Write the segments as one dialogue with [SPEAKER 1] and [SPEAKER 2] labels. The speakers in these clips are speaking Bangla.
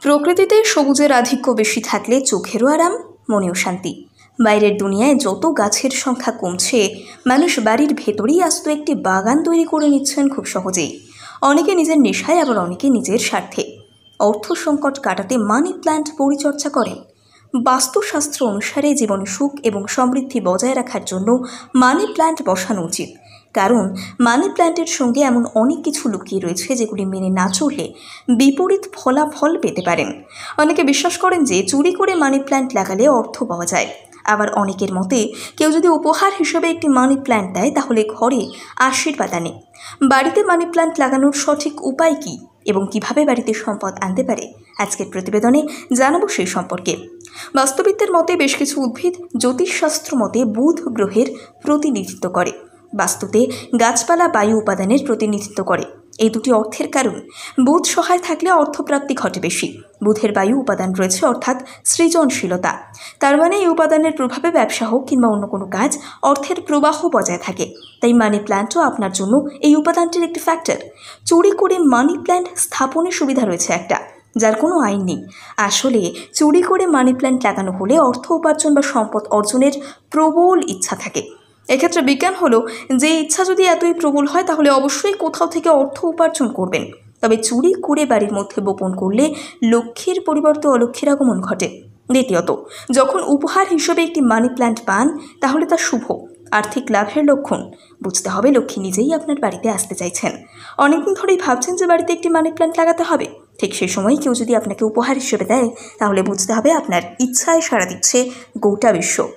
[SPEAKER 1] প্রকৃতিতে সবুজের আধিক্য বেশি থাকলে চোখেরও আরাম, মনেও শান্তি। বাইরের দুনিয়ায় যত গাছের সংখ্যা কমছে, মানুষ বাড়ির ভেতরেই আস্ত একটি বাগান তৈরি করে নিচ্ছেন খুব সহজেই। অনেকে নিজের নেশায়, আবার অনেকে নিজের স্বার্থে। অর্থ সংকট কাটাতে মানি প্ল্যান্ট পরিচর্যা করেন। বাস্তুশাস্ত্র অনুসারে জীবনে সুখ এবং সমৃদ্ধি বজায় রাখার জন্য মানি প্ল্যান্ট বসানো উচিত। কারণ মানি প্ল্যান্টের সঙ্গে এমন অনেক কিছু লুকিয়ে রয়েছে যেগুলি মেনে না চললে বিপরীত ফলাফল পেতে পারেন। অনেকে বিশ্বাস করেন যে চুরি করে মানি প্ল্যান্ট লাগালে অর্থ পাওয়া যায়। আবার অনেকের মতে কেউ যদি উপহার হিসেবে একটি মানি প্ল্যান্ট দেয় তাহলে ঘরে আশীর্বাদ আনে। বাড়িতে মানি প্ল্যান্ট লাগানোর সঠিক উপায় কী এবং কিভাবে বাড়িতে সম্পদ আনতে পারে, আজকের প্রতিবেদনে জানাবো সেই সম্পর্কে। বাস্তুবিদদের মতে বেশ কিছু উদ্ভিদ জ্যোতিষশাস্ত্র মতে বুধ গ্রহের প্রতিনিধিত্ব করে। বাস্তুতে গাছপালা বায়ু উপাদানের প্রতিনিধিত্ব করে। এই দুটি অর্থের কারণ। বুধ সহায় থাকলে অর্থপ্রাপ্তি ঘটে বেশি। বুধের বায়ু উপাদান রয়েছে, অর্থাৎ সৃজনশীলতা। তার মানে এই উপাদানের প্রভাবে ব্যবসা হোক কিংবা অন্য কোনো কাজ, অর্থের প্রবাহ বজায় থাকে। তাই মানি প্ল্যান্টও আপনার জন্য এই উপাদানটির একটি ফ্যাক্টর। চুরি করে মানি প্ল্যান্ট স্থাপনের সুবিধা রয়েছে একটা, যার কোনো আইন নেই। আসলে চুরি করে মানি প্ল্যান্ট লাগানো হলে অর্থ উপার্জন বা সম্পদ অর্জনের প্রবল ইচ্ছা থাকে। এক্ষেত্রে বিজ্ঞান হলো যে ইচ্ছা যদি এতই প্রবল হয় তাহলে অবশ্যই কোথাও থেকে অর্থ উপার্জন করবেন। তবে চুরি করে বাড়ির মধ্যে বপন করলে লক্ষ্মীর পরিবর্তে অলক্ষ্মীর আগমন ঘটে। দ্বিতীয়ত, যখন উপহার হিসেবে একটি মানি প্ল্যান্ট পান তাহলে তা শুভ আর্থিক লাভের লক্ষণ। বুঝতে হবে লক্ষ্মী নিজেই আপনার বাড়িতে আসতে চাইছেন। অনেকদিন ধরেই ভাবছেন যে বাড়িতে একটি মানি প্ল্যান্ট লাগাতে হবে। ঠিক সেই সময় কেউ যদি আপনাকে উপহার হিসেবে দেয় তাহলে বুঝতে হবে আপনার ইচ্ছায় সাড়া দিচ্ছে গোটা বিশ্ব।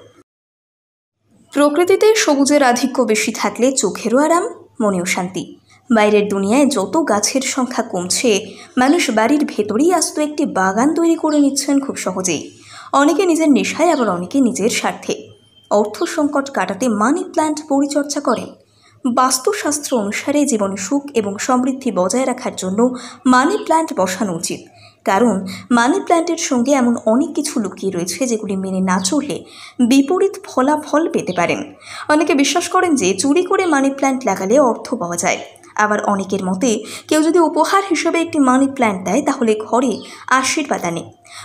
[SPEAKER 1] প্রকৃতিতে সবুজের আধিক্য বেশি থাকলে চোখেরও আরাম, মনেও শান্তি। বাইরের দুনিয়ায় যত গাছের সংখ্যা কমছে, মানুষ বাড়ির ভেতরেই আস্ত একটি বাগান তৈরি করে নিচ্ছেন খুব সহজেই। অনেকে নিজের নেশায়, আবার অনেকে নিজের স্বার্থে। অর্থ সংকট কাটাতে মানি প্ল্যান্ট পরিচর্যা করেন। বাস্তুশাস্ত্র অনুসারে জীবনে সুখ এবং সমৃদ্ধি বজায় রাখার জন্য মানি প্ল্যান্ট বসানো উচিত। কারণ মানি প্ল্যান্টের সঙ্গে এমন অনেক কিছু লুকিয়ে রয়েছে যেগুলি মেনে না চললে বিপরীত ফলাফল পেতে পারেন। অনেকে বিশ্বাস করেন যে চুরি করে মানি প্ল্যান্ট লাগালে অর্থ পাওয়া যায়। আবার অনেকের মতে কেউ যদি উপহার হিসেবে একটি মানি প্ল্যান্ট দেয় তাহলে ঘরে আশীর্বাদ আনে।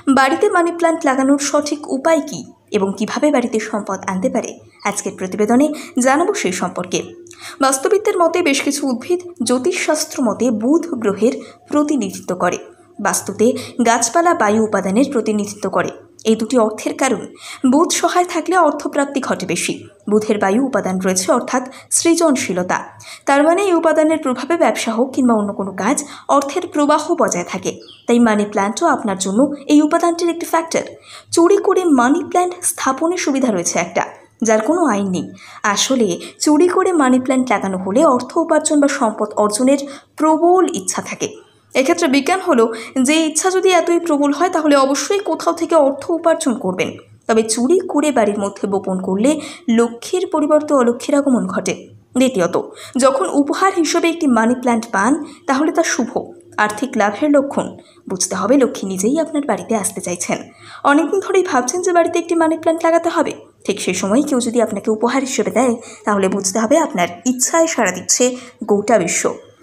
[SPEAKER 1] বাড়িতে মানি প্ল্যান্ট লাগানোর সঠিক উপায় কী এবং কিভাবে বাড়িতে সম্পদ আনতে পারে, আজকের প্রতিবেদনে জানাবো সেই সম্পর্কে। বাস্তুবিদদের মতে বেশ কিছু উদ্ভিদ জ্যোতিষশাস্ত্র মতে বুধ গ্রহের প্রতিনিধিত্ব করে। বাস্তুতে গাছপালা বায়ু উপাদানের প্রতিনিধিত্ব করে। এই দুটি অর্থের কারণ। বুধ সহায় থাকলে অর্থপ্রাপ্তি ঘটে বেশি। বুধের বায়ু উপাদান রয়েছে, অর্থাৎ সৃজনশীলতা। তার মানে এই উপাদানের প্রভাবে ব্যবসা হোক কিংবা অন্য কোনো কাজ, অর্থের প্রবাহ বজায় থাকে। তাই মানি প্ল্যান্টও আপনার জন্য এই উপাদানটির একটি ফ্যাক্টর। চুরি করে মানি প্ল্যান্ট স্থাপনের সুবিধা রয়েছে একটা, যার কোনো আইন নেই। আসলে চুরি করে মানি প্ল্যান্ট লাগানো হলে অর্থ উপার্জন বা সম্পদ অর্জনের প্রবল ইচ্ছা থাকে। এক্ষেত্রে বিজ্ঞান হলো যে ইচ্ছা যদি এতই প্রবল হয় তাহলে অবশ্যই কোথাও থেকে অর্থ উপার্জন করবেন। তবে চুরি করে বাড়ির মধ্যে বপন করলে লক্ষ্মীর পরিবর্তে অলক্ষ্মীর আগমন ঘটে। দ্বিতীয়ত, যখন উপহার হিসেবে একটি মানি প্ল্যান্ট পান তাহলে তা শুভ আর্থিক লাভের লক্ষণ। বুঝতে হবে লক্ষ্মী নিজেই আপনার বাড়িতে আসতে চাইছেন। অনেকদিন ধরেই ভাবছেন যে বাড়িতে একটি মানি প্ল্যান্ট লাগাতে হবে। ঠিক সেই সময় কেউ যদি আপনাকে উপহার হিসেবে দেয় তাহলে বুঝতে হবে আপনার ইচ্ছায় সাড়া দিচ্ছে গোটা বিশ্ব।